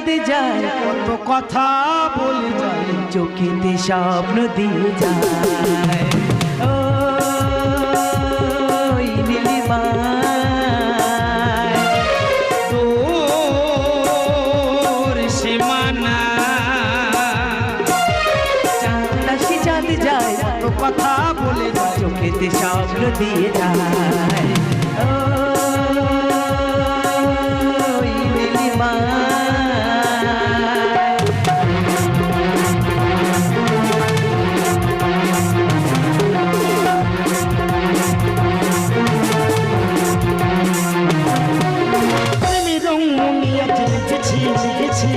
চাঁদ যায়, কত কথা বলে যায়, চোখেতে স্বপ্ন দিয়ে যায়। ও নীলিমা তোর সীমানা, চাঁদ আসে চাঁদ যায়, কত কথা বলে যায়, চোখেতে স্বপ্ন দিয়ে যায়। ও নীলিমা প্রেমের রঙ লিখেছি লিখেছি